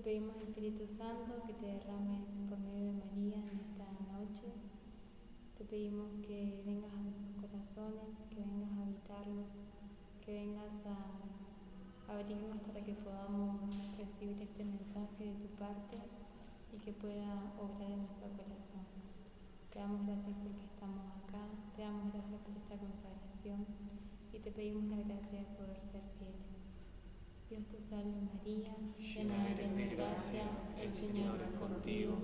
pedimos, Espíritu Santo, que te derrames por medio de María en esta noche. Te pedimos que vengas a nuestros corazones, que vengas a habitarlos, que vengas a abrirnos para que podamos recibir este mensaje de tu parte y que pueda obrar en nuestro corazón. Te damos gracias porque estamos acá, te damos gracias por esta consagración y te pedimos la gracia de poder ser fieles. Dios te salve María, llena eres de gracia, el Señor es contigo,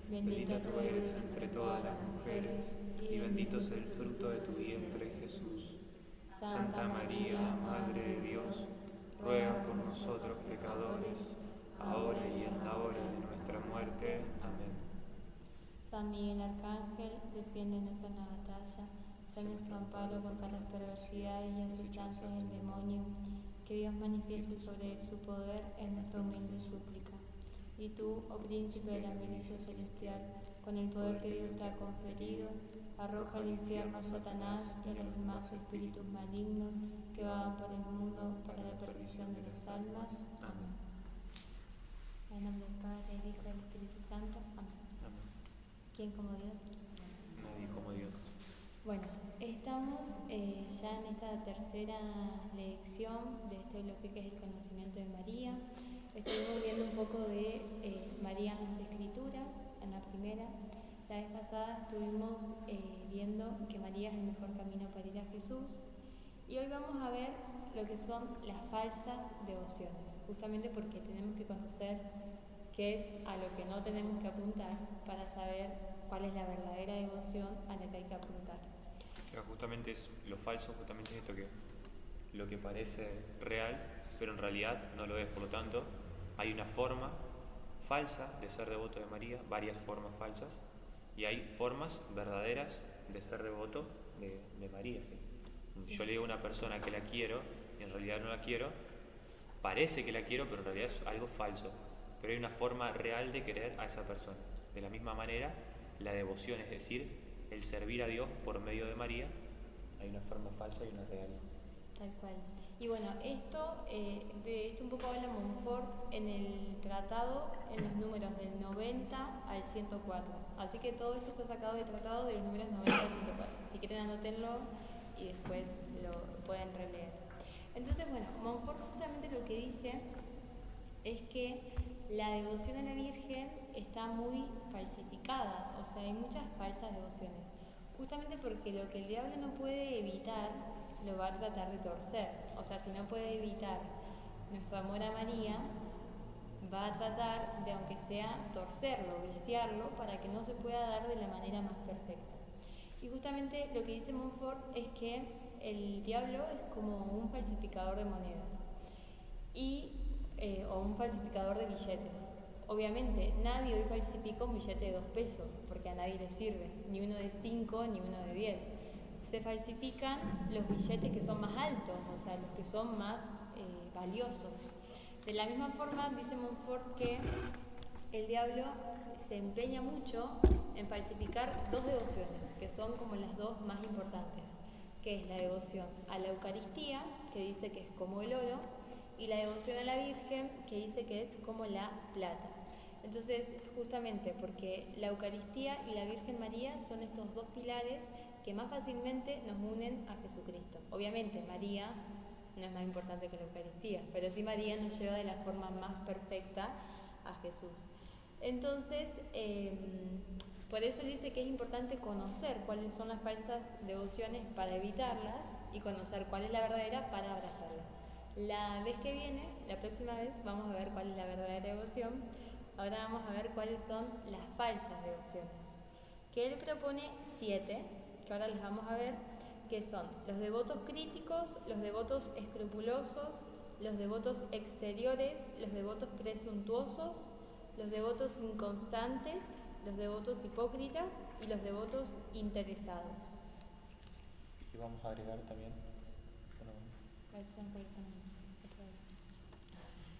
bendita tú eres entre todas las mujeres y bendito es el fruto de tu vientre Jesús. Santa María, Madre de Dios, ruega por nosotros pecadores, ahora y en la hora de nuestra muerte. Amén. San Miguel Arcángel, defiéndenos en la batalla, sé nuestro amparo contra las perversidades y acechanzas del demonio. Que Dios manifieste sobre él su poder es nuestra humilde súplica. Y tú, oh príncipe de la milicia celestial, con el poder que Dios te ha conferido, arroja al infierno a Satanás y a los demás espíritus malignos que vagan por el mundo para la perdición de las almas. Amén. En nombre del Padre, del Hijo y del Espíritu Santo. Amén. Amén. ¿Quién como Dios? Nadie como Dios. Bueno, estamos ya en esta tercera lección de este bloque que es el conocimiento de María. Estuvimos viendo un poco de María en las Escrituras, en la primera. La vez pasada estuvimos viendo que María es el mejor camino para ir a Jesús. Y hoy vamos a ver lo que son las falsas devociones, justamente porque tenemos que conocer qué es a lo que no tenemos que apuntar para saber cuál es la verdadera devoción a la que hay que apuntar. Claro, justamente es lo falso, justamente es esto, que lo que parece real, pero en realidad no lo es. Por lo tanto, hay una forma falsa de ser devoto de María, varias formas falsas, y hay formas verdaderas de ser devoto de María. ¿Sí? Sí. Yo le digo a una persona que la quiero y en realidad no la quiero, parece que la quiero, pero en realidad es algo falso. Pero hay una forma real de querer a esa persona. De la misma manera, la devoción, es decir, el servir a Dios por medio de María, hay una forma falsa y una real. Tal cual. Y bueno, de esto un poco habla Montfort en el tratado, en los números del 90 al 104. Así que todo esto está sacado del tratado de los números 90 al 104. Si quieren anótenlo y después lo pueden releer. Entonces, bueno, Montfort justamente lo que dice es que la devoción a la Virgen está muy falsificada, o sea, hay muchas falsas devociones, justamente porque lo que el diablo no puede evitar, lo va a tratar de torcer. O sea, si no puede evitar nuestro amor a María, va a tratar de, aunque sea, torcerlo, viciarlo, para que no se pueda dar de la manera más perfecta. Y justamente lo que dice Montfort es que el diablo es como un falsificador de monedas o un falsificador de billetes. Obviamente, nadie hoy falsifica un billete de 2 pesos, porque a nadie le sirve, ni uno de 5, ni uno de 10. Se falsifican los billetes que son más altos, o sea, los que son más valiosos. De la misma forma, dice Montfort que el diablo se empeña mucho en falsificar 2 devociones, que son como las 2 más importantes, que es la devoción a la Eucaristía, que dice que es como el oro, y la devoción a la Virgen, que dice que es como la plata. Entonces, justamente porque la Eucaristía y la Virgen María son estos 2 pilares que más fácilmente nos unen a Jesucristo. Obviamente, María no es más importante que la Eucaristía, pero sí María nos lleva de la forma más perfecta a Jesús. Entonces, por eso dice que es importante conocer cuáles son las falsas devociones para evitarlas y conocer cuál es la verdadera para abrazarla. La vez que viene, la próxima vez, vamos a ver cuál es la verdadera devoción. Ahora vamos a ver cuáles son las falsas devociones. Que él propone 7, que ahora las vamos a ver, que son los devotos críticos, los devotos escrupulosos, los devotos exteriores, los devotos presuntuosos, los devotos inconstantes, los devotos hipócritas y los devotos interesados. Y vamos a agregar también.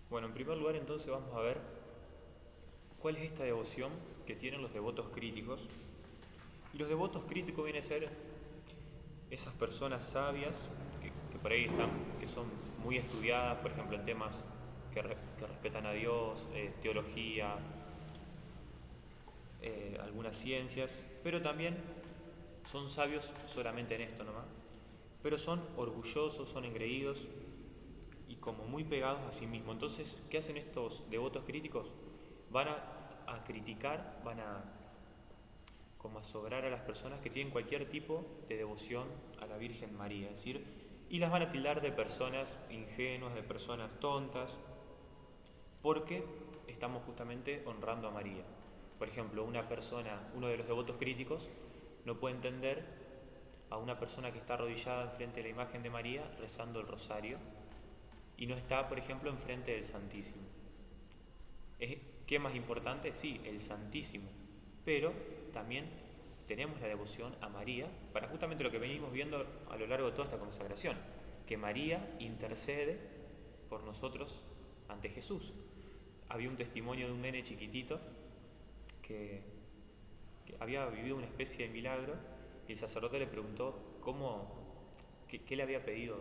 Bueno, en primer lugar entonces vamos a ver cuál es esta devoción que tienen los devotos críticos. Y los devotos críticos vienen a ser esas personas sabias que por ahí están, que son muy estudiadas, por ejemplo, en temas que respetan a Dios, teología, algunas ciencias, pero también son sabios solamente en esto nomás, pero son orgullosos, son engreídos y como muy pegados a sí mismos. Entonces, ¿qué hacen estos devotos críticos? Van a criticar, van a como a sobrar a las personas que tienen cualquier tipo de devoción a la Virgen María, es decir, y las van a tildar de personas ingenuas, de personas tontas, porque estamos justamente honrando a María. Por ejemplo, uno de los devotos críticos, no puede entender a una persona que está arrodillada enfrente de la imagen de María rezando el rosario y no está, por ejemplo, enfrente del Santísimo. ¿Qué es más importante? Sí, el Santísimo, pero también tenemos la devoción a María para justamente lo que venimos viendo a lo largo de toda esta consagración, que María intercede por nosotros ante Jesús. Había un testimonio de un nene chiquitito que había vivido una especie de milagro y el sacerdote le preguntó qué le había pedido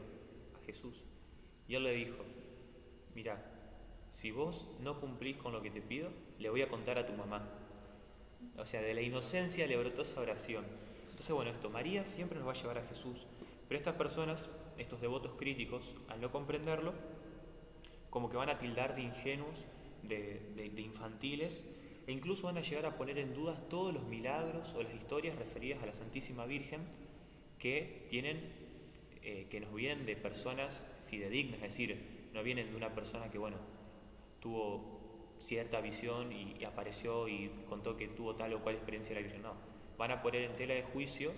a Jesús. Y él le dijo: mirá, si vos no cumplís con lo que te pido, le voy a contar a tu mamá. O sea, de la inocencia le brotó esa oración. Entonces, bueno, María siempre nos va a llevar a Jesús, pero estas personas, estos devotos críticos, al no comprenderlo, como que van a tildar de ingenuos, de infantiles, e incluso van a llegar a poner en duda todos los milagros o las historias referidas a la Santísima Virgen que nos vienen de personas fidedignas, es decir, no vienen de una persona que, bueno, tuvo cierta visión y apareció y contó que tuvo tal o cual experiencia de la Virgen. No, van a poner en tela de juicio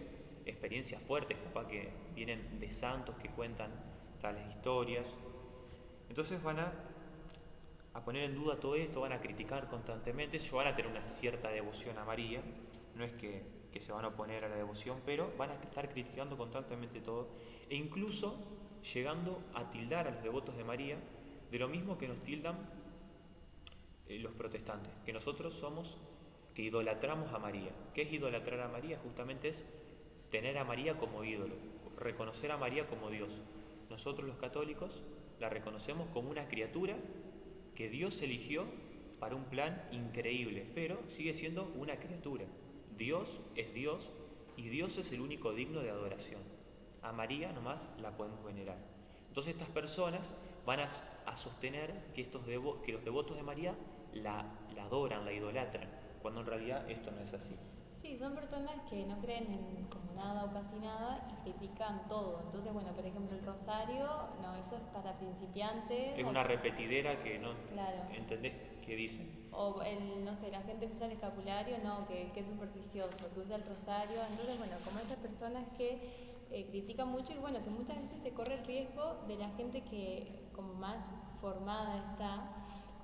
experiencias fuertes, capaz que vienen de santos que cuentan tales historias. Entonces van a poner en duda todo esto, van a criticar constantemente. Ellos van a tener una cierta devoción a María, no es que se van a oponer a la devoción, pero van a estar criticando constantemente todo, e incluso llegando a tildar a los devotos de María de lo mismo que nos tildan los protestantes, que nosotros que idolatramos a María. ¿Qué es idolatrar a María? Justamente es tener a María como ídolo, reconocer a María como Dios. Nosotros los católicos la reconocemos como una criatura que Dios eligió para un plan increíble, pero sigue siendo una criatura. Dios es Dios y Dios es el único digno de adoración. A María nomás la podemos venerar. Entonces estas personas van a sostener que los devotos de María la adoran, la idolatran, cuando en realidad esto no es así. Sí, son personas que no creen en como nada o casi nada y critican todo. Entonces, bueno, por ejemplo, el rosario, no, eso es para principiantes. Es una repetidera que no claro. ¿Entendés qué dicen? O no sé, la gente que usa el escapulario, no, que es supersticioso, que usa el rosario. Entonces, bueno, como estas personas que critican mucho y bueno, que muchas veces se corre el riesgo de la gente que como más formada está,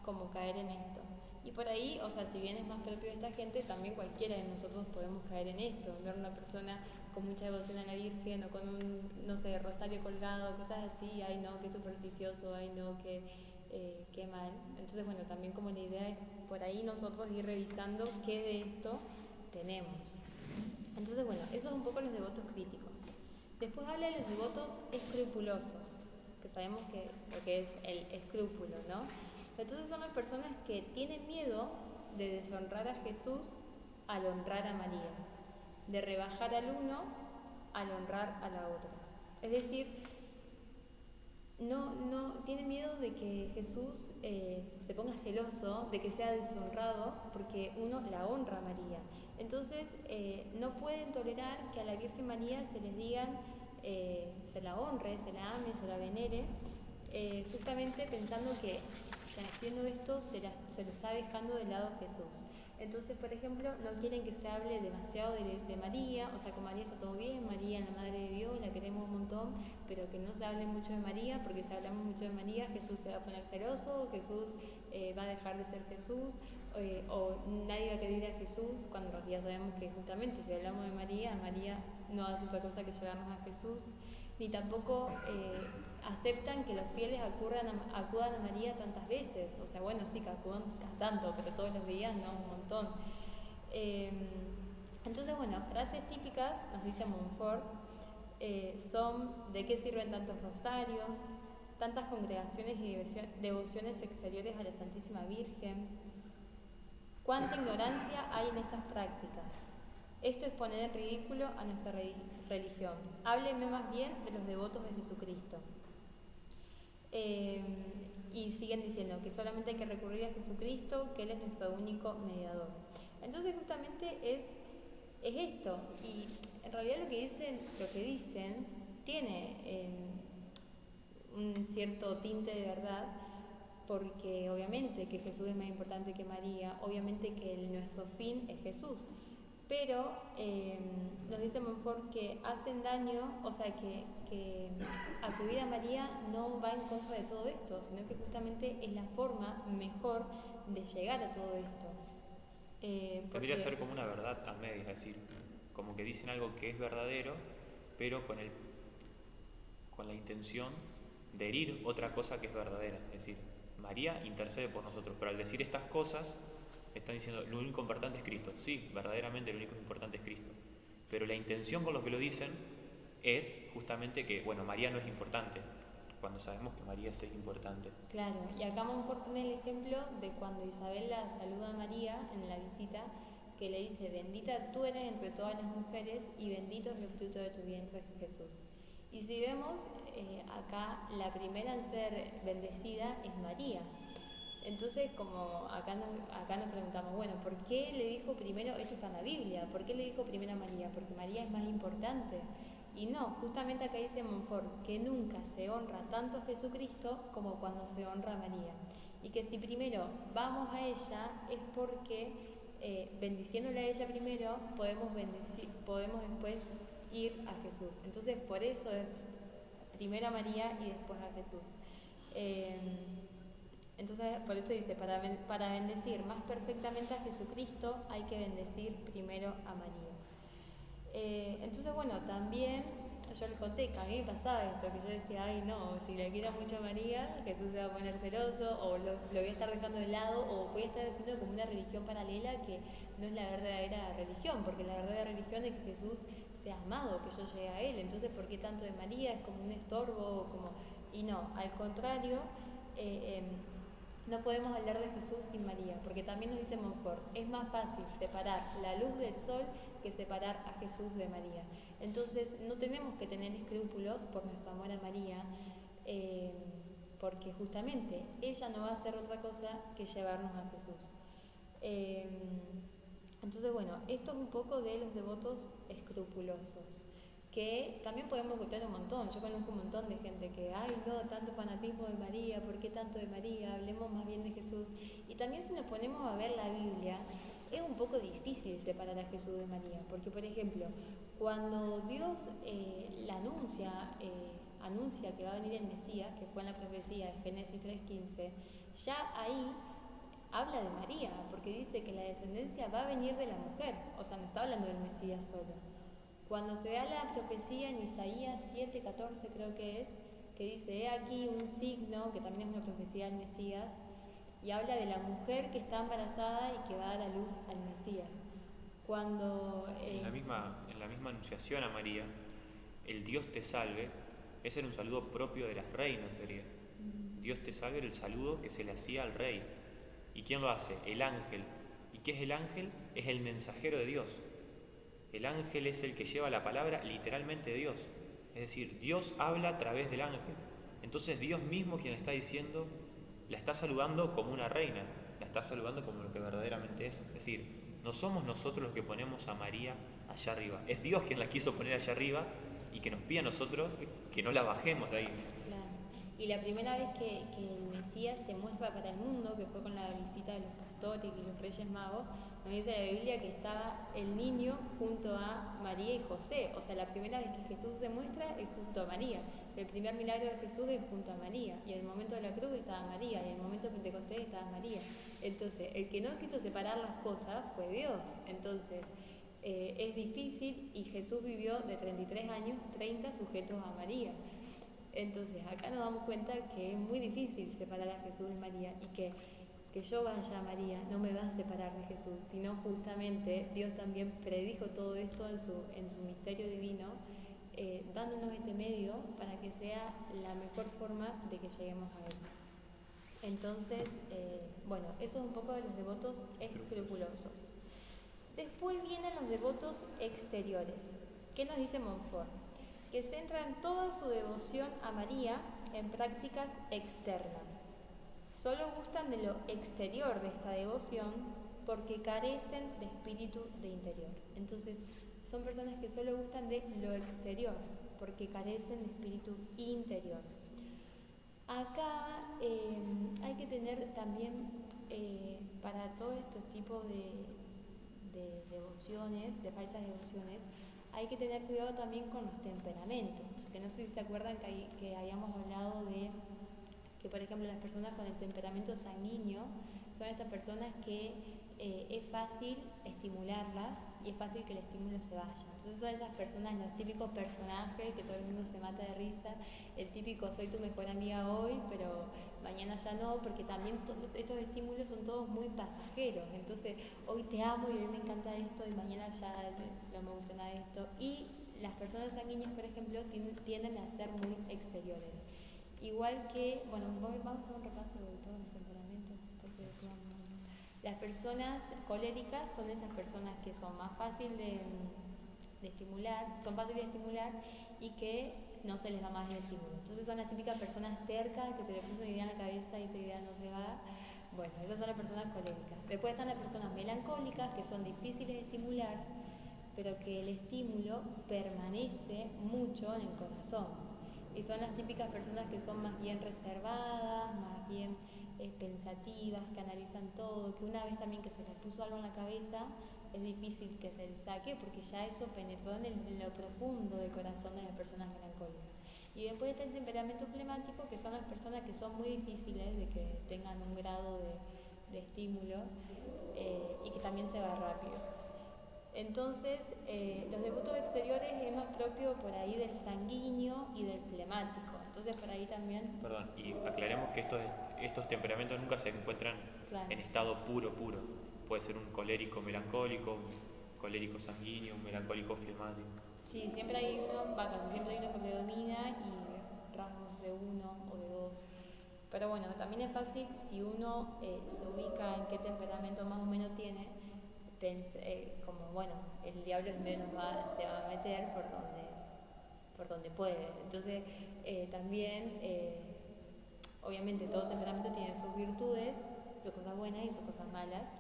como caer en esto. Y por ahí, o sea, si bien es más propio de esta gente, también cualquiera de nosotros podemos caer en esto, ver una persona con mucha devoción a la Virgen o con un, no sé, rosario colgado, cosas así, ay no, qué supersticioso, ay no, qué mal. Entonces, bueno, también como la idea es por ahí nosotros ir revisando qué de esto tenemos. Entonces, bueno, eso es un poco los devotos críticos. Después habla de los devotos escrupulosos, que sabemos que lo que es el escrúpulo, ¿no? Entonces son las personas que tienen miedo de deshonrar a Jesús al honrar a María, de rebajar al uno al honrar a la otra. Es decir, no tienen miedo de que Jesús se ponga celoso, de que sea deshonrado, porque uno la honra a María. Entonces no pueden tolerar que a la Virgen María se les digan, se la honre, se la ame, se la venere, justamente pensando que haciendo esto se lo está dejando de lado Jesús. Entonces, por ejemplo, no quieren que se hable demasiado de María, o sea, con María está todo bien, María es la Madre de Dios, la queremos un montón, pero que no se hable mucho de María, porque si hablamos mucho de María, Jesús se va a poner celoso, Jesús va a dejar de ser Jesús, o nadie va a querer ir a Jesús, cuando en realidad sabemos que justamente si hablamos de María, María no hace otra cosa que llevarnos a Jesús, ni tampoco aceptan que los fieles acudan a María tantas veces. O sea, bueno, sí que acudan tanto, pero todos los días no, un montón. Entonces, bueno, frases típicas, nos dice Montfort, son: ¿de qué sirven tantos rosarios? tantas congregaciones y devociones exteriores a la Santísima Virgen. ¿Cuánta ignorancia hay en estas prácticas? Esto es poner en ridículo a nuestra religión. Hábleme más bien de los devotos de Jesucristo. Y siguen diciendo que solamente hay que recurrir a Jesucristo, que Él es nuestro único mediador. Entonces justamente es esto, y en realidad lo que dicen tiene un cierto tinte de verdad, porque obviamente que Jesús es más importante que María, obviamente que nuestro fin es Jesús, pero nos dice Montfort que hacen daño, o sea que acudir a María no va en contra de todo esto, sino que justamente es la forma mejor de llegar a todo esto. Podría ser como una verdad a medias, es decir, como que dicen algo que es verdadero, pero con la intención de herir otra cosa que es verdadera. Es decir, María intercede por nosotros, pero al decir estas cosas están diciendo lo único importante es Cristo. Sí, verdaderamente lo único importante es Cristo, pero la intención con lo que lo dicen es justamente que, bueno, María no es importante, cuando sabemos que María sí es importante. Claro, y acá Montfort pone el ejemplo de cuando Isabela saluda a María en la visita, que le dice: bendita tú eres entre todas las mujeres y bendito es el fruto de tu vientre, Jesús. Y si vemos, acá la primera en ser bendecida es María. Entonces, como acá nos preguntamos, bueno, ¿por qué le dijo primero, esto está en la Biblia, ¿por qué le dijo primero a María? Porque María es más importante. Y no, justamente acá dice Montfort que nunca se honra tanto a Jesucristo como cuando se honra a María. Y que si primero vamos a ella es porque bendiciéndole a ella primero podemos después ir a Jesús. Entonces por eso es primero a María y después a Jesús. Entonces por eso dice, para bendecir más perfectamente a Jesucristo hay que bendecir primero a María. Entonces bueno, también yo les conté que a mí me pasaba esto, que yo decía, ay no, si le quiero mucho a María, Jesús se va a poner celoso, o lo voy a estar dejando de lado, o voy a estar haciendo como una religión paralela que no es la verdadera religión, porque la verdadera religión es que Jesús sea amado, que yo llegue a Él. Entonces, ¿por qué tanto de María? Es como un estorbo, y no, al contrario, no podemos hablar de Jesús sin María, porque también nos dice Montfort, es más fácil separar la luz del sol que separar a Jesús de María. Entonces no tenemos que tener escrúpulos por nuestro amor a María, porque justamente ella no va a hacer otra cosa que llevarnos a Jesús. Entonces bueno, esto es un poco de los devotos escrupulosos, que también podemos encontrar un montón. Yo conozco un montón de gente que, ay no, tanto fanatismo de María, ¿por qué tanto de María? Hablemos más bien de Jesús. Y también si nos ponemos a ver la Biblia, es un poco difícil separar a Jesús de María, porque por ejemplo, cuando Dios anuncia que va a venir el Mesías, que fue en la profecía de Génesis 3:15, ya ahí habla de María, porque dice que la descendencia va a venir de la mujer, o sea, no está hablando del Mesías solo. Cuando se da la profecía en Isaías 7:14 creo que es, que dice, he aquí un signo, que también es una profecía del Mesías, y habla de la mujer que está embarazada y que va a dar a luz al Mesías. Cuando en la misma anunciación a María, el Dios te salve, ese era un saludo propio de las reinas, sería. Dios te salve era el saludo que se le hacía al rey. ¿Y quién lo hace? El ángel. ¿Y qué es el ángel? Es el mensajero de Dios. El ángel es el que lleva la palabra literalmente de Dios. Es decir, Dios habla a través del ángel. Entonces Dios mismo quien está diciendo, la está saludando como una reina, la está saludando como lo que verdaderamente es. Es decir, no somos nosotros los que ponemos a María allá arriba. Es Dios quien la quiso poner allá arriba y que nos pide a nosotros que no la bajemos de ahí. Claro. Y la primera vez que el Mesías se muestra para el mundo, que fue con la visita de los pastores y los reyes magos, nos dice la Biblia que estaba el niño junto a María y José. O sea, la primera vez que Jesús se muestra es junto a María. El primer milagro de Jesús es junto a María. Y en el momento de la cruz estaba María. Y en el momento de Pentecostés estaba María. Entonces, el que no quiso separar las cosas fue Dios. Entonces, es difícil, y Jesús vivió de 33 años, 30 sujetos a María. Entonces, acá nos damos cuenta que es muy difícil separar a Jesús de María, y que yo vaya a María no me va a separar de Jesús, sino justamente Dios también predijo todo esto en su misterio divino, dándonos este medio para que sea la mejor forma de que lleguemos a él. Entonces, bueno, eso es un poco de los devotos escrupulosos. Después vienen los devotos exteriores. ¿Qué nos dice Montfort? Que centran toda su devoción a María en prácticas externas. Solo gustan de lo exterior de esta devoción porque carecen de espíritu de interior. Entonces, son personas que solo gustan de lo exterior porque carecen de espíritu interior. Acá hay que tener también, para todos estos tipos de devociones, de falsas devociones, hay que tener cuidado también con los temperamentos, que no sé si se acuerdan que habíamos hablado de que, por ejemplo, las personas con el temperamento sanguíneo son estas personas que es fácil estimularlas y es fácil que el estímulo se vaya. Entonces son esas personas, los típicos personajes que todo el mundo se mata de risa, el típico soy tu mejor amiga hoy, pero mañana ya no, porque también estos estímulos son todos muy pasajeros. Entonces hoy te amo y hoy me encanta esto y mañana ya no me gusta nada de esto. Y las personas sanguíneas, por ejemplo, tienden a ser muy exteriores. Igual que, bueno, vamos a hacer un repaso de todos los temperamentos, porque las personas coléricas son esas personas que son más fáciles de estimular, y que no se les da más el estímulo. Entonces son las típicas personas tercas que se les puso una idea en la cabeza y esa idea no se va. Bueno, esas son las personas coléricas. Después están las personas melancólicas, que son difíciles de estimular, pero que el estímulo permanece mucho en el corazón. Y son las típicas personas que son más bien reservadas, más bien pensativas, que analizan todo, que una vez también que se les puso algo en la cabeza, es difícil que se les saque porque ya eso penetró en lo profundo del corazón de las personas melancólicas. Y después está el temperamento flemático, que son las personas que son muy difíciles de que tengan un grado de estímulo y que también se va rápido. Entonces, los devotos exteriores es más propio por ahí del sanguíneo y del flemático. Entonces, por ahí también... Perdón, y aclaremos que estos temperamentos nunca se encuentran en estado puro. Puede ser un colérico melancólico, un colérico sanguíneo, un melancólico flemático. Sí, siempre hay uno, casi siempre hay uno que predomina y rasgos de uno o de dos. Pero bueno, también es fácil si uno se ubica en qué temperamento más o menos tiene, como bueno, el diablo se va a meter por donde puede. Entonces también obviamente todo temperamento tiene sus virtudes, sus cosas buenas y sus cosas malas,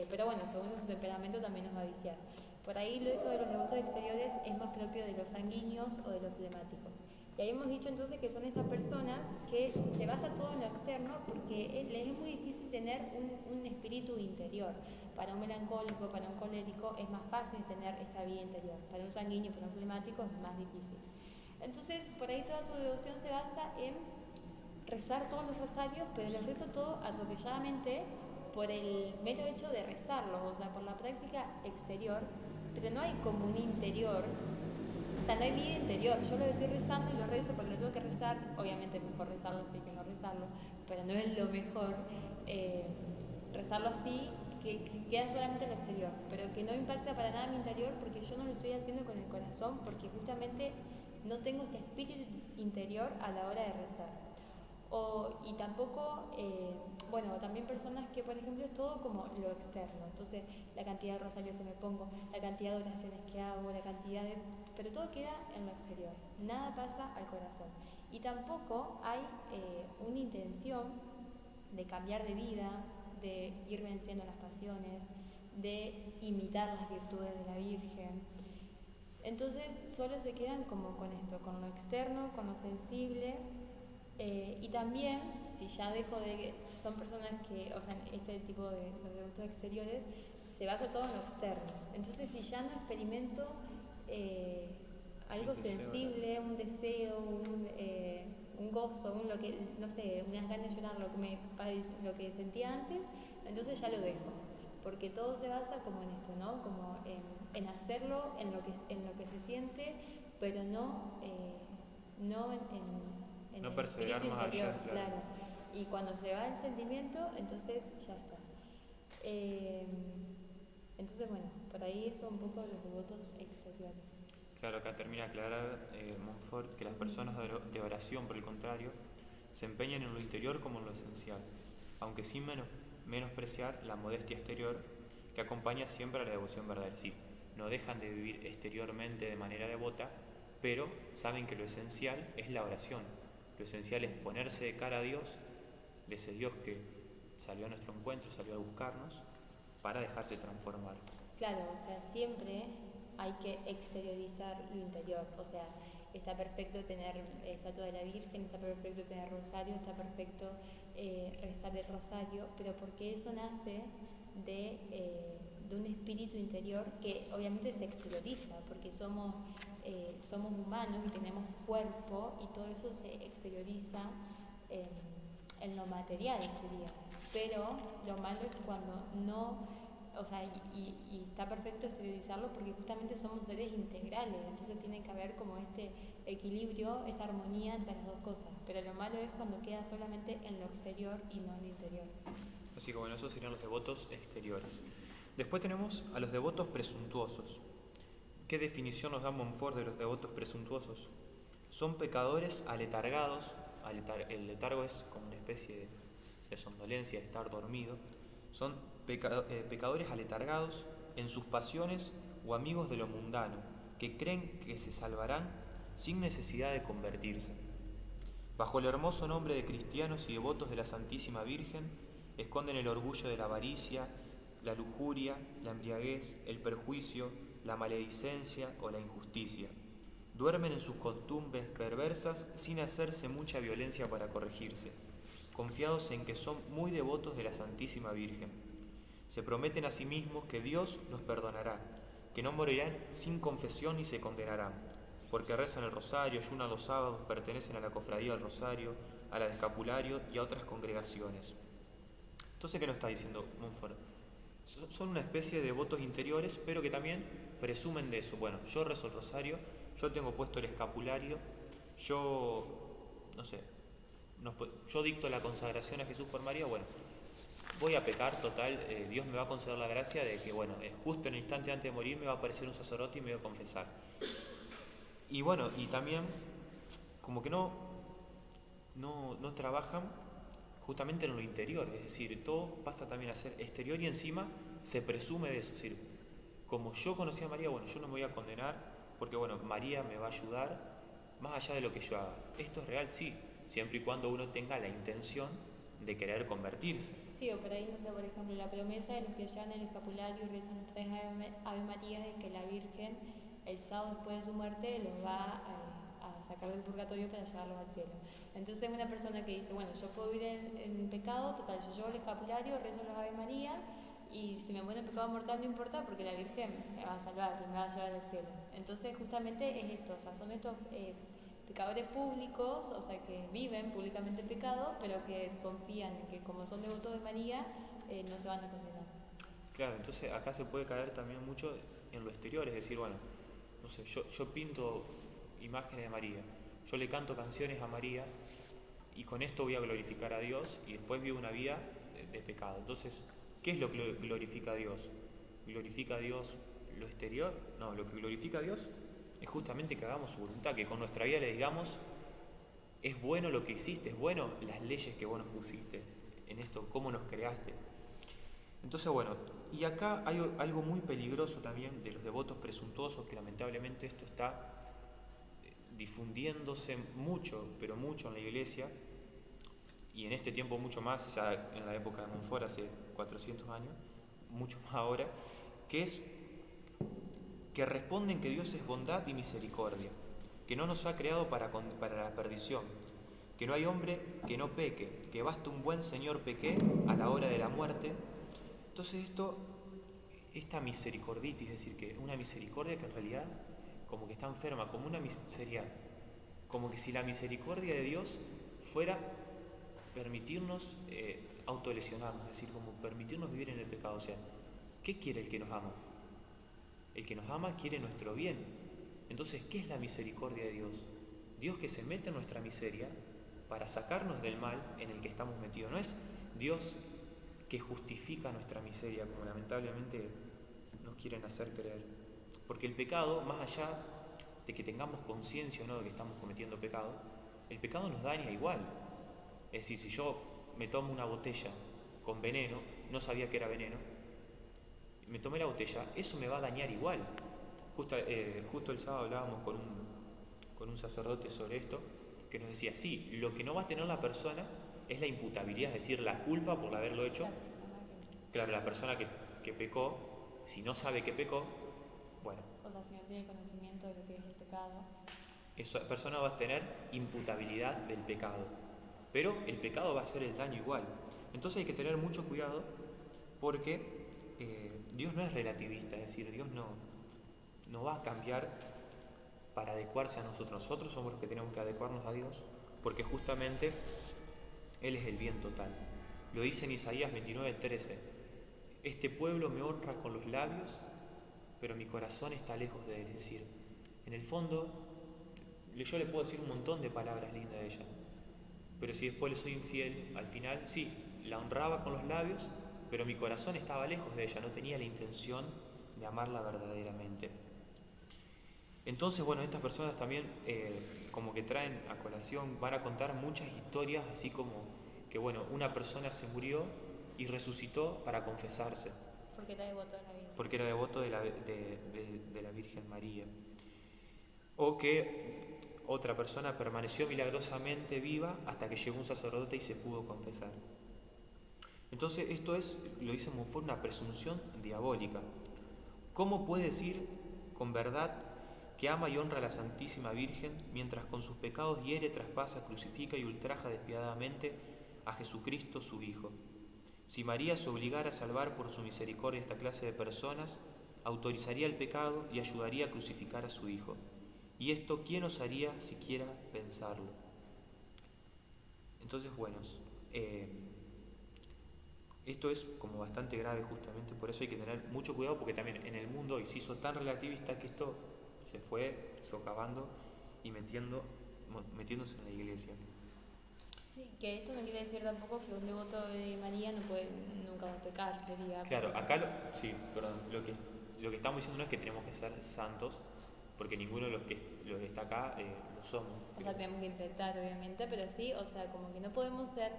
pero bueno, según su temperamento también nos va a viciar. Por ahí esto de los devotos exteriores es más propio de los sanguíneos o de los flemáticos. Y ahí hemos dicho entonces que son estas personas que se basa todo en lo externo porque les es muy difícil tener un espíritu interior. Para un melancólico, para un colérico es más fácil tener esta vida interior. Para un sanguíneo, para un flemático es más difícil. Entonces, por ahí toda su devoción se basa en rezar todos los rosarios, pero los rezo todo atropelladamente por el mero hecho de rezarlos, o sea, por la práctica exterior, pero no hay como un interior. O sea, no hay vida interior. Yo lo estoy rezando y lo rezo porque lo tengo que rezar. Obviamente es mejor rezarlo así que no rezarlo, pero no es lo mejor rezarlo así, que queda solamente en lo exterior, pero que no impacta para nada mi interior porque yo no lo estoy haciendo con el corazón, porque justamente no tengo este espíritu interior a la hora de rezar. Y tampoco, bueno, también personas que, por ejemplo, es todo como lo externo. Entonces, la cantidad de rosarios que me pongo, la cantidad de oraciones que hago, pero todo queda en lo exterior. Nada pasa al corazón. Y tampoco hay una intención de cambiar de vida, de ir venciendo las pasiones, de imitar las virtudes de la Virgen. Entonces, solo se quedan como con esto, con lo externo, con lo sensible. Y también, si ya dejo son personas que, o sea, este tipo de los devotos exteriores, se basa todo en lo externo. Entonces, si ya no experimento algo sensible, un deseo, un gozo, lo que, no sé, unas ganas de llorar, lo que sentía antes, entonces ya lo dejo. Porque todo se basa como en esto, ¿no? Como en hacerlo, en lo que se siente, pero no en no el perseverar espíritu más interior, allá, claro. Y cuando se va el sentimiento, entonces ya está. Entonces, bueno, por ahí eso un poco de los devotos exteriores. Claro, acá termina de aclarar Montfort que las personas de oración, por el contrario, se empeñan en lo interior como en lo esencial, aunque sin menospreciar la modestia exterior que acompaña siempre a la devoción verdadera. Sí, no dejan de vivir exteriormente de manera devota, pero saben que lo esencial es la oración. Lo esencial es ponerse de cara a Dios, de ese Dios que salió a nuestro encuentro, salió a buscarnos, para dejarse transformar. Claro, o sea, siempre hay que exteriorizar lo interior. O sea, está perfecto tener estatua de la Virgen, está perfecto tener rosario, está perfecto rezar el rosario, pero porque eso nace de un espíritu interior que obviamente se exterioriza, porque somos humanos y tenemos cuerpo y todo eso se exterioriza en lo material, sería. Pero lo malo es cuando no, o sea, y está perfecto exteriorizarlo porque justamente somos seres integrales, entonces tiene que haber como este equilibrio, esta armonía entre las dos cosas, pero lo malo es cuando queda solamente en lo exterior y no en lo interior. Así que bueno, esos serían los devotos exteriores. Después tenemos a los devotos presuntuosos. ¿Qué definición nos da Montfort de los devotos presuntuosos? Son pecadores aletargados, el letargo es como una especie de somnolencia, de estar dormido. Son pecadores aletargados en sus pasiones o amigos de lo mundano, que creen que se salvarán sin necesidad de convertirse. Bajo el hermoso nombre de cristianos y devotos de la Santísima Virgen, esconden el orgullo de la avaricia, la lujuria, la embriaguez, el perjuicio, la maledicencia o la injusticia. Duermen en sus costumbres perversas sin hacerse mucha violencia para corregirse, confiados en que son muy devotos de la Santísima Virgen. Se prometen a sí mismos que Dios los perdonará, que no morirán sin confesión ni se condenarán, porque rezan el rosario, ayunan los sábados, pertenecen a la cofradía del rosario, a la de escapulario y a otras congregaciones. Entonces, ¿qué nos está diciendo Montfort? Son una especie de devotos interiores, pero que también presumen de eso. Bueno, yo rezo el rosario, yo tengo puesto el escapulario, yo, no sé, yo dicto la consagración a Jesús por María, bueno, voy a pecar, total, Dios me va a conceder la gracia de que, bueno, justo en el instante antes de morir me va a aparecer un sacerdote y me va a confesar. Y bueno, y también como que no trabajan justamente en lo interior, es decir, todo pasa también a ser exterior y encima se presume de eso, es decir, como yo conocí a María, bueno, yo no me voy a condenar porque, bueno, María me va a ayudar más allá de lo que yo haga. ¿Esto es real? Sí, siempre y cuando uno tenga la intención de querer convertirse. Sí, o por ahí, no sé, por ejemplo, la promesa de los que llevan el escapulario y rezan los 3 Ave Marías es que la Virgen, el sábado después de su muerte, los va a sacar del purgatorio para llevarlos al cielo. Entonces una persona que dice, bueno, yo puedo vivir en pecado, total, yo llevo el escapulario, rezo los Ave María, y si me muero en pecado mortal no importa porque la Virgen me va a salvar y me va a llevar al cielo. Entonces justamente es esto, o sea, son estos pecadores públicos, o sea, que viven públicamente el pecado, pero que confían en que como son devotos de María, no se van a condenar. Claro, entonces acá se puede caer también mucho en lo exterior, es decir, bueno, no sé, yo pinto imágenes de María, yo le canto canciones a María y con esto voy a glorificar a Dios y después vivo una vida de pecado. Entonces, ¿qué es lo que glorifica a Dios? ¿Glorifica a Dios lo exterior? No, lo que glorifica a Dios es justamente que hagamos su voluntad, que con nuestra vida le digamos, es bueno lo que hiciste, es bueno las leyes que vos nos pusiste en esto, cómo nos creaste. Entonces, bueno, y acá hay algo muy peligroso también de los devotos presuntuosos, que lamentablemente esto está difundiéndose mucho, pero mucho en la iglesia, y en este tiempo mucho más, ya en la época de Montfort, hace 400 años, mucho más ahora, que es que responden que Dios es bondad y misericordia, que no nos ha creado para la perdición, que no hay hombre que no peque, que basta un buen Señor peque a la hora de la muerte. Entonces esta misericorditis, es decir, que una misericordia que en realidad como que está enferma, como una miseria, como que si la misericordia de Dios fuera permitirnos autolesionarnos, es decir, como permitirnos vivir en el pecado. O sea, ¿qué quiere el que nos ama? El que nos ama quiere nuestro bien. Entonces, ¿qué es la misericordia de Dios? Dios que se mete en nuestra miseria para sacarnos del mal en el que estamos metidos. No es Dios que justifica nuestra miseria, como lamentablemente nos quieren hacer creer. Porque el pecado, más allá de que tengamos conciencia o no de que estamos cometiendo pecado, el pecado nos daña igual. Es decir, si yo me tomo una botella con veneno, no sabía que era veneno, me tomé la botella, eso me va a dañar igual. Justo el sábado hablábamos con un sacerdote sobre esto, que nos decía, sí, lo que no va a tener la persona es la imputabilidad, es decir, la culpa por haberlo hecho. Claro, la persona que pecó, si no sabe que pecó, bueno. O sea, si no tiene conocimiento de lo que es el pecado. Esa persona va a tener imputabilidad del pecado, pero el pecado va a hacer el daño igual. Entonces hay que tener mucho cuidado porque Dios no es relativista, es decir, Dios no va a cambiar para adecuarse a nosotros. Nosotros somos los que tenemos que adecuarnos a Dios porque justamente Él es el bien total. Lo dice en Isaías 29:13. Este pueblo me honra con los labios, pero mi corazón está lejos de Él. Es decir, en el fondo, yo le puedo decir un montón de palabras lindas de ella, pero si después le soy infiel, al final, sí, la honraba con los labios, pero mi corazón estaba lejos de ella, no tenía la intención de amarla verdaderamente. Entonces, bueno, estas personas también como que traen a colación, van a contar muchas historias, así como que, bueno, una persona se murió y resucitó para confesarse. Porque era devoto de la Virgen. Porque era devoto de la Virgen María. O que otra persona permaneció milagrosamente viva hasta que llegó un sacerdote y se pudo confesar. Entonces, esto lo dice por una presunción diabólica. ¿Cómo puede decir con verdad que ama y honra a la Santísima Virgen, mientras con sus pecados hiere, traspasa, crucifica y ultraja despiadadamente a Jesucristo su Hijo? Si María se obligara a salvar por su misericordia a esta clase de personas, autorizaría el pecado y ayudaría a crucificar a su Hijo. Y esto, ¿quién osaría siquiera pensarlo? Entonces, bueno, esto es como bastante grave justamente, por eso hay que tener mucho cuidado, porque también en el mundo hoy se hizo tan relativista que esto se fue socavando y metiéndose en la iglesia. Sí, que esto no quiere decir tampoco que un devoto de María no puede nunca pecar, sería. Claro, acá lo que estamos diciendo no es que tenemos que ser santos, porque ninguno de los que está acá lo somos. O sea, tenemos que intentar, obviamente, pero sí, o sea, como que no podemos ser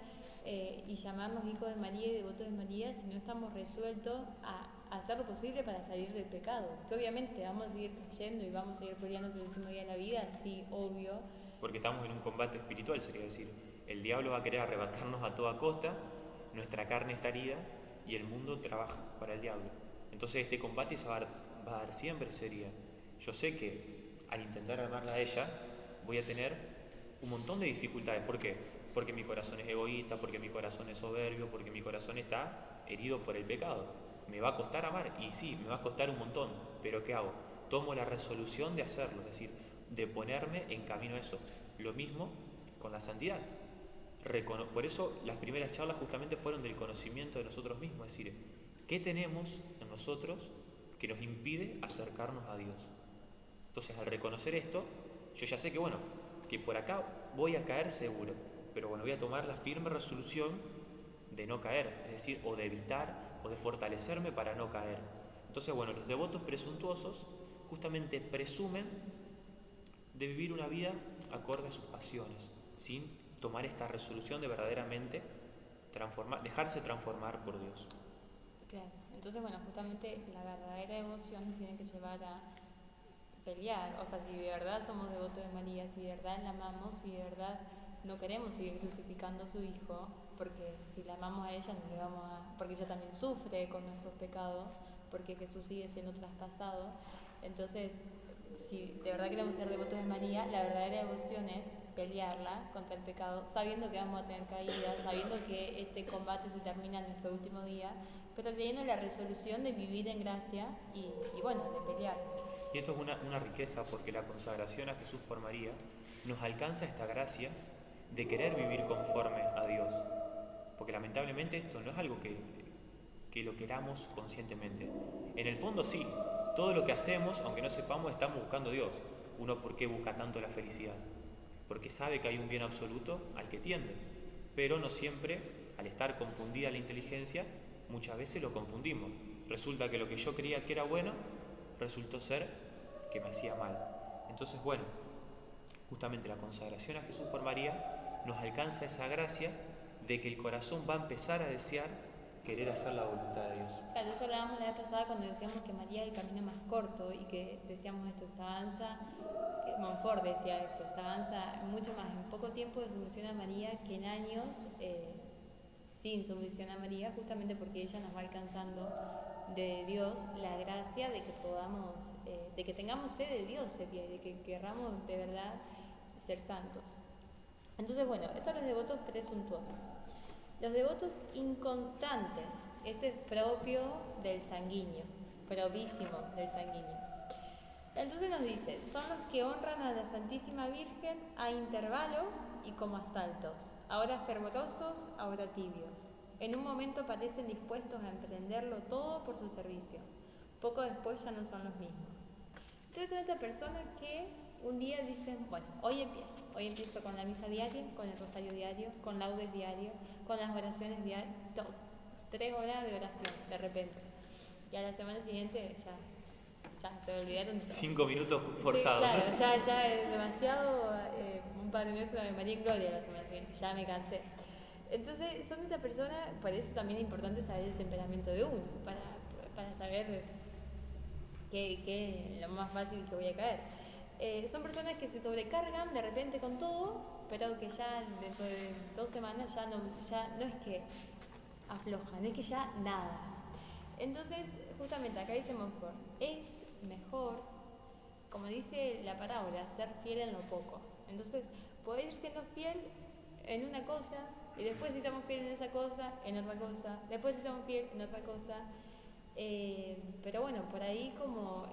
y llamarnos hijos de María y devotos de María si no estamos resueltos a hacer lo posible para salir del pecado. Que obviamente vamos a seguir cayendo y vamos a seguir peleando su último día de la vida, sí, obvio. Porque estamos en un combate espiritual, sería decir, el diablo va a querer arrebatarnos a toda costa, nuestra carne está herida y el mundo trabaja para el diablo. Entonces este combate se va a dar siempre, sería. Yo sé que al intentar amarla a ella voy a tener un montón de dificultades. ¿Por qué? Porque mi corazón es egoísta, porque mi corazón es soberbio, porque mi corazón está herido por el pecado. Me va a costar amar, y sí, me va a costar un montón, pero ¿qué hago? Tomo la resolución de hacerlo, es decir, de ponerme en camino a eso. Lo mismo con la santidad. Por eso las primeras charlas justamente fueron del conocimiento de nosotros mismos, es decir, ¿qué tenemos en nosotros que nos impide acercarnos a Dios? Entonces, al reconocer esto, yo ya sé que, bueno, que por acá voy a caer seguro, pero bueno, voy a tomar la firme resolución de no caer, es decir, o de evitar o de fortalecerme para no caer. Entonces, bueno, los devotos presuntuosos justamente presumen de vivir una vida acorde a sus pasiones, sin tomar esta resolución de verdaderamente dejarse transformar por Dios. Claro, entonces, bueno, justamente la verdadera devoción tiene que llevar a pelear, o sea, si de verdad somos devotos de María, si de verdad la amamos, si de verdad no queremos seguir crucificando a su Hijo, porque si la amamos a ella no le vamos porque ella también sufre con nuestros pecados, porque Jesús sigue siendo traspasado. Entonces, si de verdad queremos ser devotos de María, la verdadera devoción es pelearla contra el pecado, sabiendo que vamos a tener caídas, sabiendo que este combate se termina en nuestro último día, pero teniendo la resolución de vivir en gracia y bueno, de pelear. Y esto es una riqueza, porque la consagración a Jesús por María nos alcanza esta gracia de querer vivir conforme a Dios. Porque lamentablemente esto no es algo que lo queramos conscientemente. En el fondo sí, todo lo que hacemos, aunque no sepamos, estamos buscando a Dios. Uno, ¿por qué busca tanto la felicidad? Porque sabe que hay un bien absoluto al que tiende. Pero no siempre, al estar confundida la inteligencia, muchas veces lo confundimos. Resulta que lo que yo creía que era bueno, resultó ser que me hacía mal. Entonces, bueno, justamente la consagración a Jesús por María nos alcanza esa gracia de que el corazón va a empezar a desear querer hacer la voluntad de Dios. Claro, eso hablábamos la vez pasada cuando decíamos que María es el camino más corto y que decíamos esto, se avanza, que Montfort decía esto, se avanza mucho más en poco tiempo de sumisión a María que en años sin sumisión a María, justamente porque ella nos va alcanzando de Dios la gracia de que podamos, de que tengamos sed de Dios, de que querramos de verdad ser santos. Entonces, bueno, esos son los devotos presuntuosos. Los devotos inconstantes, esto es propio del sanguíneo, propísimo del sanguíneo. Entonces nos dice, son los que honran a la Santísima Virgen a intervalos y como a saltos, ahora fervorosos, ahora tibios. En un momento parecen dispuestos a emprenderlo todo por su servicio, poco después ya no son los mismos. Entonces son estas personas que un día dicen, bueno, hoy empiezo con la misa diaria, con el rosario diario, con laudes diario, con las oraciones diarias, todo. 3 horas de oración, de repente. Y a la semana siguiente ya se olvidaron todo. 5 minutos forzados. Sí, claro, ya es demasiado, un Padre Nuestro de María en Gloria la semana siguiente, ya me cansé. Entonces son estas personas, por eso también es importante saber el temperamento de uno, para saber qué es lo más fácil que voy a caer. Son personas que se sobrecargan de repente con todo, pero que ya dentro de 2 semanas ya no es que aflojan, es que ya nada. Entonces, justamente acá dice Montfort, es mejor, como dice la parábola, ser fiel en lo poco. Entonces, poder ir siendo fiel en una cosa, y después si somos fieles en esa cosa, en otra cosa, después si somos fieles en otra cosa. Pero bueno, por ahí como...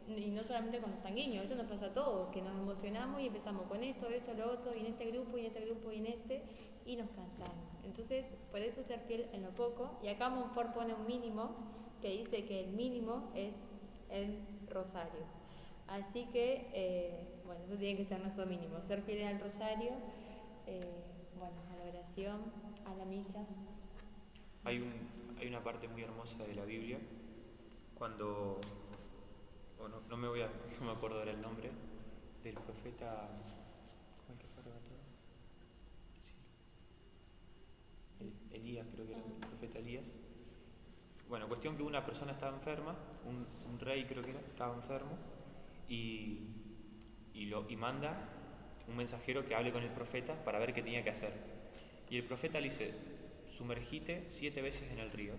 y no solamente con los sanguíneos, esto nos pasa a todos, que nos emocionamos y empezamos con esto, lo otro, y en este grupo, y en este grupo, y en este, y nos cansamos. Entonces, por eso ser fiel en lo poco, y acá Montfort pone un mínimo, que dice que el mínimo es el rosario. Así que, bueno, eso tiene que ser nuestro mínimo, ser fieles al rosario, bueno, a la oración, a la misa. Hay una parte muy hermosa de la Biblia, cuando... no me acuerdo ahora el nombre del profeta. ¿Cómo es que fue arrebatado? Sí. Elías, creo que era el profeta Elías. Bueno, cuestión que una persona estaba enferma, un rey creo que era, estaba enfermo, y manda un mensajero que hable con el profeta para ver qué tenía que hacer. Y el profeta le dice, sumergite 7 veces en el río,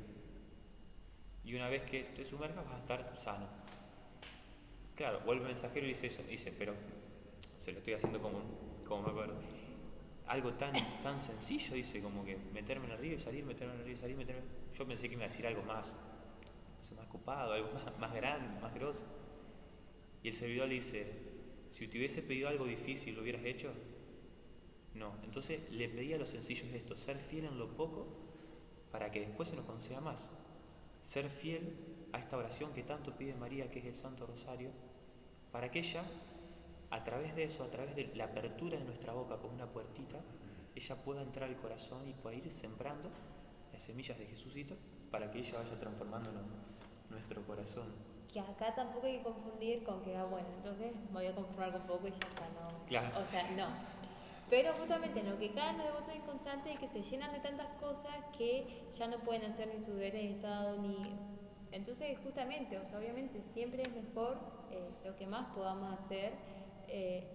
y una vez que te sumergas vas a estar sano. Claro, vuelve el mensajero y dice eso, pero se lo estoy haciendo como me acuerdo. Algo tan sencillo, dice, como que meterme en el río y salir, meterme en el río y salir, meterme. Yo pensé que me iba a decir algo más copado, algo más grande, más grosso. Y el servidor le dice, si te hubiese pedido algo difícil, ¿lo hubieras hecho? No. Entonces le pedía lo sencillo de esto, ser fiel en lo poco para que después se nos conceda más. Ser fiel a esta oración que tanto pide María, que es el Santo Rosario, para que ella, a través de eso, a través de la apertura de nuestra boca como una puertita, ella pueda entrar al corazón y pueda ir sembrando las semillas de Jesucito para que ella vaya transformando nuestro corazón. Que acá tampoco hay que confundir con que, bueno, entonces me voy a conformar con poco y ya está, no. Claro. O sea, no. Pero justamente en lo que caen los devotos inconstantes es que se llenan de tantas cosas que ya no pueden hacer ni su deber de Estado ni... Entonces, justamente, o sea, obviamente siempre es mejor lo que más podamos hacer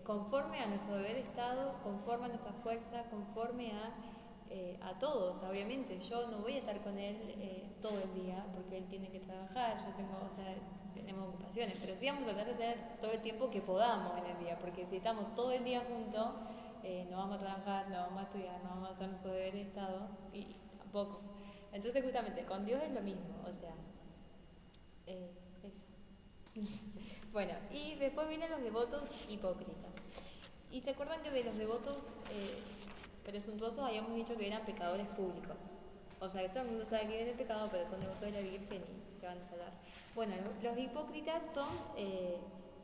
conforme a nuestro deber de Estado, conforme a nuestra fuerza, conforme a todos. Obviamente, yo no voy a estar con él todo el día porque él tiene que trabajar, tenemos ocupaciones, pero sí vamos a tratar de tener todo el tiempo que podamos en el día, porque si estamos todo el día juntos, no vamos a trabajar, no vamos a estudiar, no vamos a hacer nuestro deber de Estado y tampoco. Entonces, justamente, con Dios es lo mismo, o sea, eso. Bueno, y después vienen los devotos hipócritas. Y se acuerdan que de los devotos presuntuosos habíamos dicho que eran pecadores públicos. O sea, que todo el mundo sabe que viene el pecado, pero son devotos de la Virgen y se van a salvar. Bueno, los hipócritas son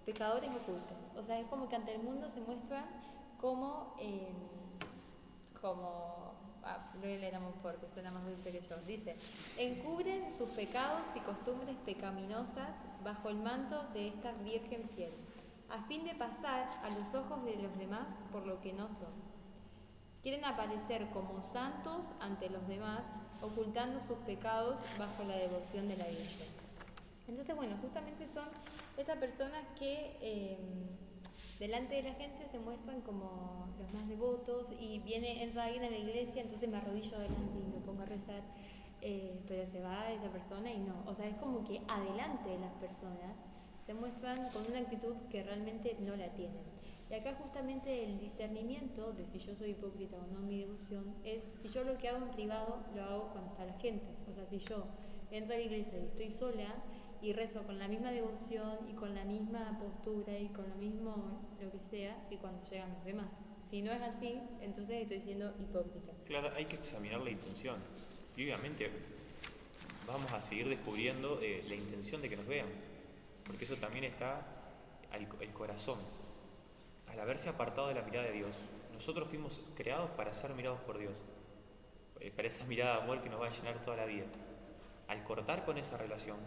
pecadores ocultos. O sea, es como que ante el mundo se muestran como lo leeremos porque suena más dulce que yo. Dice, encubren sus pecados y costumbres pecaminosas bajo el manto de esta Virgen fiel. a fin de pasar a los ojos de los demás por lo que no son. Quieren aparecer como santos ante los demás, ocultando sus pecados bajo la devoción de la Iglesia. Entonces, bueno, justamente son estas personas que delante de la gente se muestran como los más devotos y entra alguien a la iglesia, entonces me arrodillo delante y me pongo a rezar, pero se va esa persona y no. O sea, es como que adelante de las personas se muestran con una actitud que realmente no la tienen. Y acá justamente el discernimiento de si yo soy hipócrita o no en mi devoción es si yo lo que hago en privado lo hago cuando está la gente. O sea, si yo entro a la iglesia y estoy sola y rezo con la misma devoción y con la misma postura y con lo mismo lo que sea que cuando llegan los demás. Si no es así, entonces estoy siendo hipócrita. Claro, hay que examinar la intención. Y obviamente vamos a seguir descubriendo la intención de que nos vean, porque eso también está el corazón. Al haberse apartado de la mirada de Dios, nosotros fuimos creados para ser mirados por Dios, para esa mirada de amor que nos va a llenar toda la vida. Al cortar con esa relación,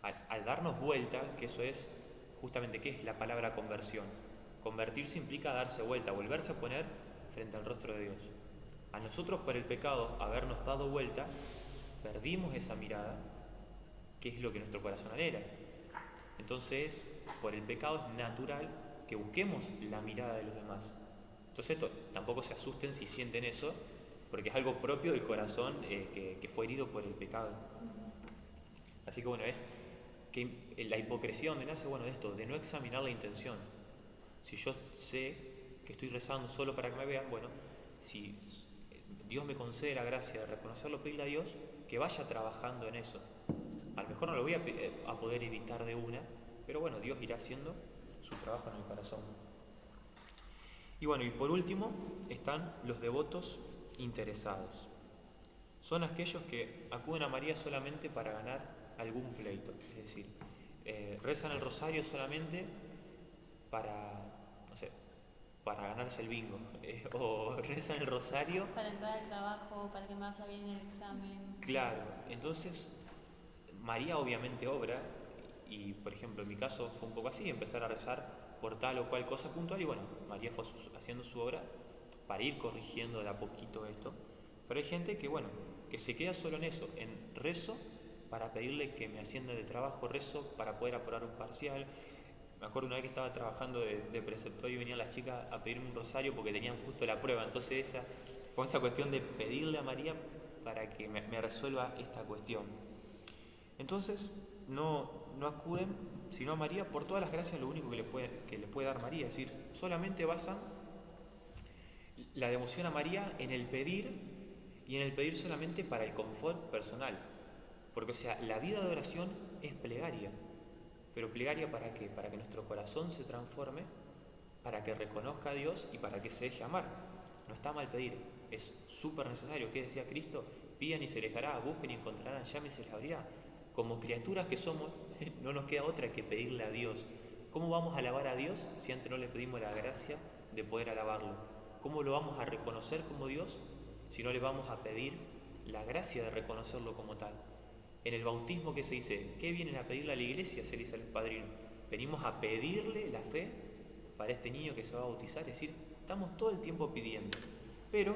al darnos vuelta, que eso es justamente, ¿qué es la palabra conversión? Convertirse implica darse vuelta, volverse a poner frente al rostro de Dios. A nosotros por el pecado, habernos dado vuelta, perdimos esa mirada, que es lo que nuestro corazón anhela. Entonces, por el pecado es natural que busquemos la mirada de los demás. Entonces esto, tampoco se asusten si sienten eso, porque es algo propio del corazón que fue herido por el pecado. Así que bueno, es que la hipocresía donde nace, bueno, de esto, de no examinar la intención. Si yo sé que estoy rezando solo para que me vean, bueno, si Dios me concede la gracia de reconocerlo, pedirle a Dios que vaya trabajando en eso. A lo mejor no lo voy a poder evitar de una, pero bueno, Dios irá haciendo su trabajo en el corazón. Y bueno, y por último están los devotos interesados. Son aquellos que acuden a María solamente para ganar algún pleito, es decir, rezan el rosario solamente para, no sé, para ganarse el bingo, o rezan el rosario para entrar al trabajo, para que me vaya bien el examen. Claro, entonces María obviamente obra, y por ejemplo en mi caso fue un poco así, empezar a rezar por tal o cual cosa puntual, y bueno, María fue haciendo su obra para ir corrigiendo de a poquito esto, pero hay gente que bueno, que se queda solo en eso, en rezo para pedirle que me ascienda de trabajo, rezo para poder aprobar un parcial. Me acuerdo una vez que estaba trabajando de preceptorio y venían las chicas a pedirme un rosario porque tenían justo la prueba, entonces con esa cuestión de pedirle a María para que me resuelva esta cuestión. Entonces no acuden sino a María por todas las gracias, lo único que le puede dar María, es decir, solamente basan la devoción a María en el pedir, y en el pedir solamente para el confort personal, porque o sea, la vida de oración es plegaria, pero plegaria ¿para qué? Para que nuestro corazón se transforme, para que reconozca a Dios y para que se deje amar. No está mal pedir, es súper necesario. ¿Qué decía Cristo? Pidan y se les dará, busquen y encontrarán, llamen y se les abrirá. Como criaturas que somos, no nos queda otra que pedirle a Dios. ¿Cómo vamos a alabar a Dios si antes no le pedimos la gracia de poder alabarlo? ¿Cómo lo vamos a reconocer como Dios si no le vamos a pedir la gracia de reconocerlo como tal? En el bautismo, ¿qué se dice? ¿Qué vienen a pedirle a la iglesia? Se le dice a los padrinos. Venimos a pedirle la fe para este niño que se va a bautizar. Es decir, estamos todo el tiempo pidiendo. Pero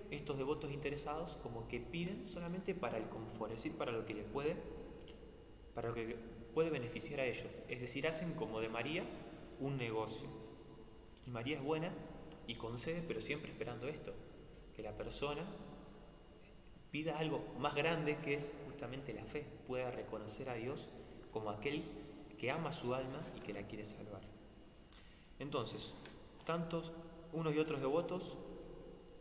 estos devotos interesados como que piden solamente para el confort, es decir, para lo que puede beneficiar a ellos. Es decir, hacen como de María un negocio. Y María es buena y concede, pero siempre esperando esto, que la persona pida algo más grande, que es justamente la fe, pueda reconocer a Dios como aquel que ama su alma y que la quiere salvar. Entonces, tantos unos y otros devotos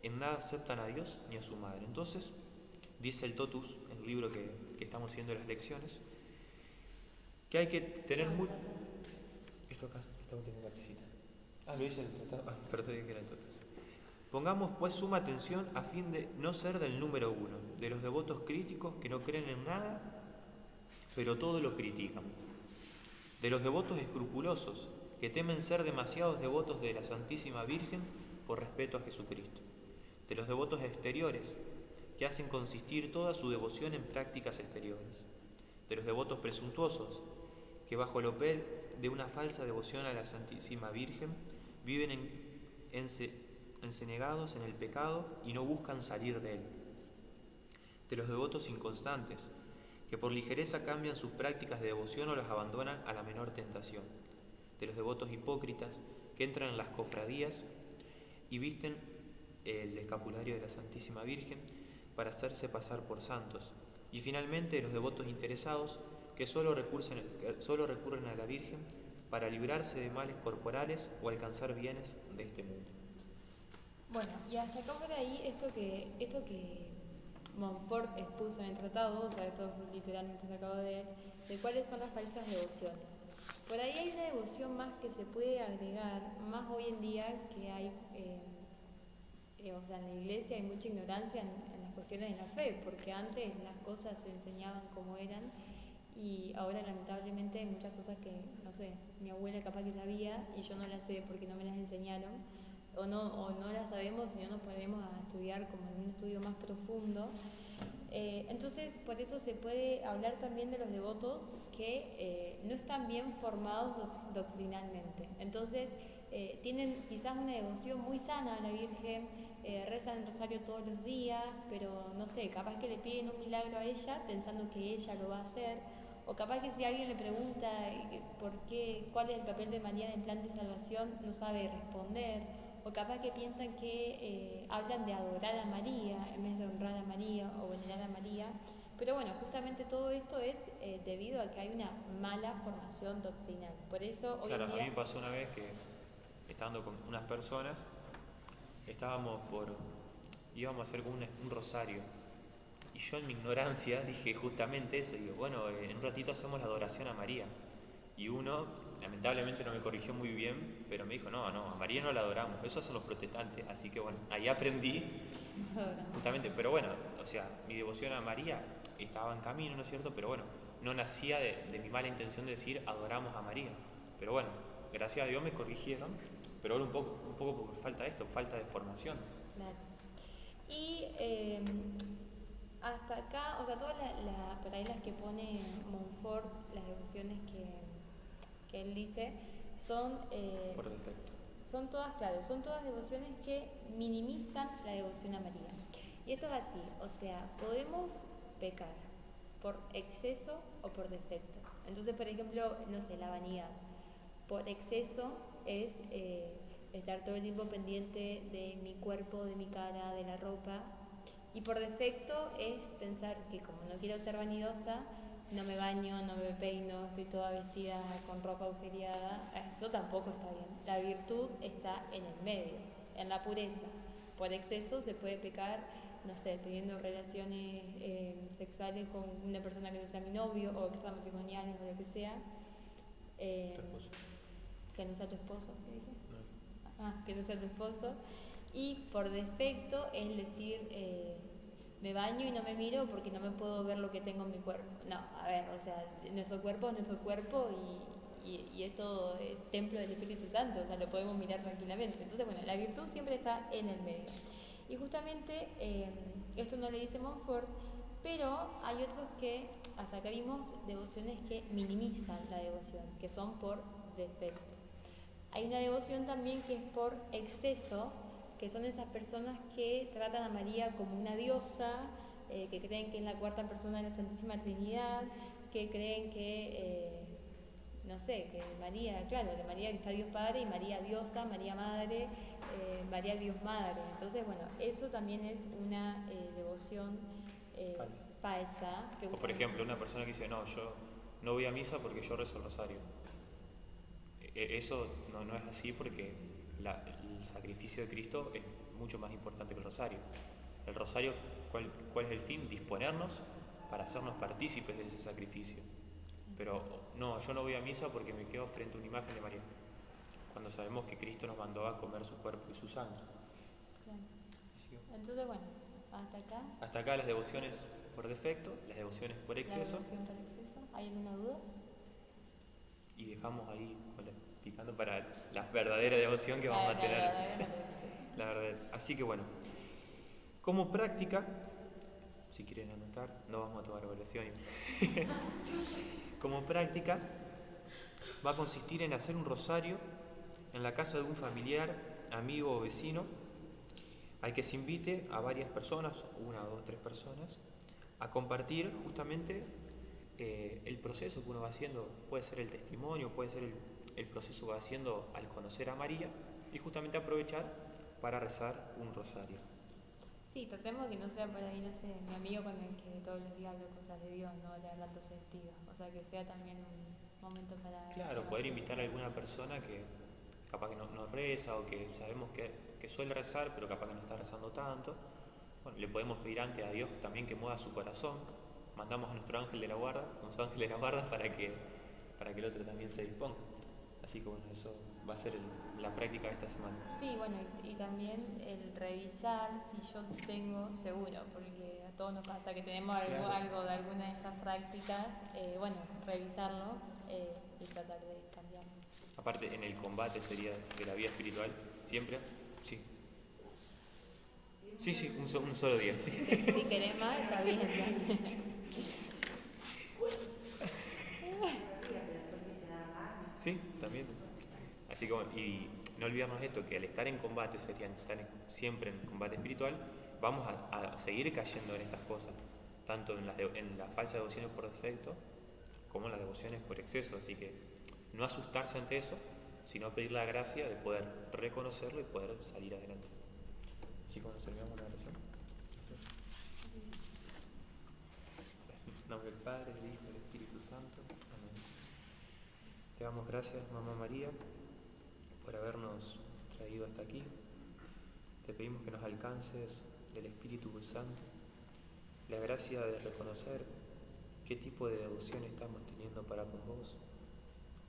en nada aceptan a Dios ni a su madre. Entonces, dice el Totus, en el libro que estamos haciendo las lecciones, que hay que tener muy... Esto acá, esta última partecita. Lo dice el tratado. Perdón, que era el Totus. Pongamos pues suma atención a fin de no ser del número uno, de los devotos críticos que no creen en nada, pero todo lo critican. De los devotos escrupulosos, que temen ser demasiados devotos de la Santísima Virgen por respeto a Jesucristo. De los devotos exteriores, que hacen consistir toda su devoción en prácticas exteriores. De los devotos presuntuosos, que bajo de una falsa devoción a la Santísima Virgen, viven encenados en el pecado y no buscan salir de él. De los devotos inconstantes, que por ligereza cambian sus prácticas de devoción o las abandonan a la menor tentación. De los devotos hipócritas, que entran en las cofradías y visten el escapulario de la Santísima Virgen para hacerse pasar por santos. Y finalmente de los devotos interesados, que solo recurren a la Virgen para librarse de males corporales o alcanzar bienes de este mundo. Bueno, y hasta acá por ahí esto que Montfort expuso en el tratado, o sea, esto literalmente sacado de él, de cuáles son las falsas devociones. Por ahí hay una devoción más que se puede agregar, más hoy en día que hay, o sea, en la iglesia hay mucha ignorancia en las cuestiones de la fe, porque antes las cosas se enseñaban como eran y ahora lamentablemente hay muchas cosas que, no sé, mi abuela capaz que sabía y yo no las sé porque no me las enseñaron, o no las sabemos y no nos ponemos a estudiar como en un estudio más profundo. Entonces, por eso se puede hablar también de los devotos que no están bien formados doctrinalmente. Entonces, tienen quizás una devoción muy sana a la Virgen, rezan el rosario todos los días, pero no sé, capaz que le piden un milagro a ella pensando que ella lo va a hacer, o capaz que si alguien le pregunta cuál es el papel de María en el plan de salvación, no sabe responder. O capaz que piensan que hablan de adorar a María en vez de honrar a María o venerar a María. Pero bueno, justamente todo esto es debido a que hay una mala formación doctrinal. Por eso hoy Claro, en día... a mí me pasó una vez que, estando con unas personas, íbamos a hacer como un rosario. Y yo en mi ignorancia dije justamente eso. Digo, bueno, en un ratito hacemos la adoración a María. Y uno, lamentablemente no me corrigió muy bien, pero me dijo, no, a María no la adoramos, eso hacen los protestantes. Así que bueno, ahí aprendí justamente, pero bueno, o sea, mi devoción a María estaba en camino, ¿no es cierto? Pero bueno, no nacía de mi mala intención de decir adoramos a María. Pero bueno, gracias a Dios me corrigieron, pero ahora un poco por falta de esto, falta de formación. Claro. Y hasta acá, o sea, todas por ahí las que pone Montfort, las devociones que él dice, son... por defecto. Son todas, claro, son todas devociones que minimizan la devoción a María. Y esto es así, o sea, podemos pecar por exceso o por defecto. Entonces, por ejemplo, no sé, la vanidad. Por exceso es estar todo el tiempo pendiente de mi cuerpo, de mi cara, de la ropa. Y por defecto es pensar que como no quiero ser vanidosa, no me baño, no me peino, estoy toda vestida con ropa agujereada. Eso tampoco está bien. La virtud está en el medio, en la pureza. Por exceso se puede pecar, no sé, teniendo relaciones sexuales con una persona que no sea mi novio, o extramatrimoniales, o lo que sea. Tu esposo. Que no sea tu esposo, ¿qué dije? No. Que no sea tu esposo. Y por defecto es decir, me baño y no me miro porque no me puedo ver lo que tengo en mi cuerpo. No, a ver, o sea, nuestro cuerpo es nuestro cuerpo y es todo templo del Espíritu Santo, o sea, lo podemos mirar tranquilamente. Entonces, bueno, la virtud siempre está en el medio. Y justamente, esto no lo dice Montfort, pero hay otros que, hasta acá vimos, devociones que minimizan la devoción, que son por defecto. Hay una devoción también que es por exceso, que son esas personas que tratan a María como una diosa, que creen que es la cuarta persona de la Santísima Trinidad, que creen que, no sé, que María, claro, de María está Dios Padre y María Diosa, María Madre, María Dios Madre. Entonces, bueno, eso también es una devoción falsa. O por ejemplo, una persona que dice, no, yo no voy a misa porque yo rezo el rosario. Eso no es así porque el sacrificio de Cristo es mucho más importante que el rosario. El rosario, ¿cuál es el fin? Disponernos para hacernos partícipes de ese sacrificio. Pero no, yo no voy a misa porque me quedo frente a una imagen de María, cuando sabemos que Cristo nos mandó a comer su cuerpo y su sangre. Claro. Entonces, bueno, hasta acá. Hasta acá las devociones por defecto, las devociones por exceso. La devoción por exceso. ¿Hay alguna duda? Y dejamos ahí picando para la verdadera devoción que vamos a tener. La verdad. Así que bueno, como práctica, si quieren anotar, no vamos a tomar evaluación. Como práctica, va a consistir en hacer un rosario en la casa de un familiar, amigo o vecino, al que se invite a varias personas, 1, 2, 3 personas, a compartir justamente el proceso que uno va haciendo. Puede ser el testimonio, puede ser el proceso que va haciendo al conocer a María, y justamente aprovechar para rezar un rosario. Sí, tratemos que no sea por ahí, no sé, mi amigo con el que todos los días hablo cosas de Dios, no le hablan tantos testigos. O sea, que sea también un momento para... Claro, poder invitar a alguna persona que capaz que no reza, o que sabemos que suele rezar, pero capaz que no está rezando tanto. Bueno, le podemos pedir antes a Dios también que mueva su corazón. Mandamos a nuestro ángel de la guarda, con su ángel de la guarda, para que el otro también se disponga. Así que bueno, eso va a ser la práctica de esta semana. Sí, bueno, y también el revisar si yo tengo seguro, porque a todos nos pasa que tenemos algo de alguna de estas prácticas, bueno, revisarlo y tratar de cambiarlo. Aparte, en el combate sería de la vida espiritual, siempre, sí. Sí, un solo día, sí. Si querés más, está bien. Sí, también. Así que bueno, y no olvidarnos esto, que al estar en combate, estar siempre en combate espiritual, vamos a seguir cayendo en estas cosas, tanto en las falsas devociones por defecto, como en las devociones por exceso. Así que no asustarse ante eso, sino pedir la gracia de poder reconocerlo y poder salir adelante. Así que nos terminamos la oración. En nombre del Padre, del Hijo y del Espíritu Santo. Amén. Te damos gracias, Mamá María, por habernos traído hasta aquí. Te pedimos que nos alcances del Espíritu Santo la gracia de reconocer qué tipo de devoción estamos teniendo para con vos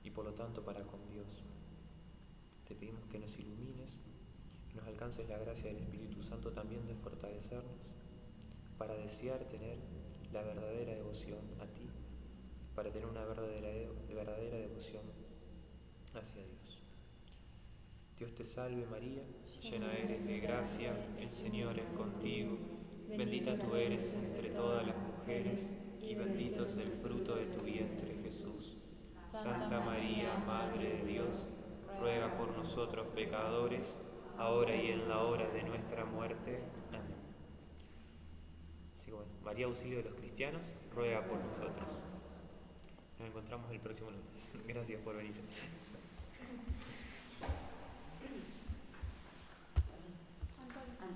y por lo tanto para con Dios. Te pedimos que nos ilumines, que nos alcances la gracia del Espíritu Santo también de fortalecernos para desear tener la verdadera devoción a ti, para tener una verdadera devoción hacia Dios. Dios te salve María, llena eres de gracia, el Señor es contigo, bendita tú eres entre todas las mujeres y bendito es el fruto de tu vientre Jesús. Santa María, Madre de Dios, ruega por nosotros pecadores, ahora y en la hora de nuestra muerte. Amén. Así que bueno, María, auxilio de los cristianos, ruega por nosotros. Nos encontramos el próximo lunes. Gracias por venir.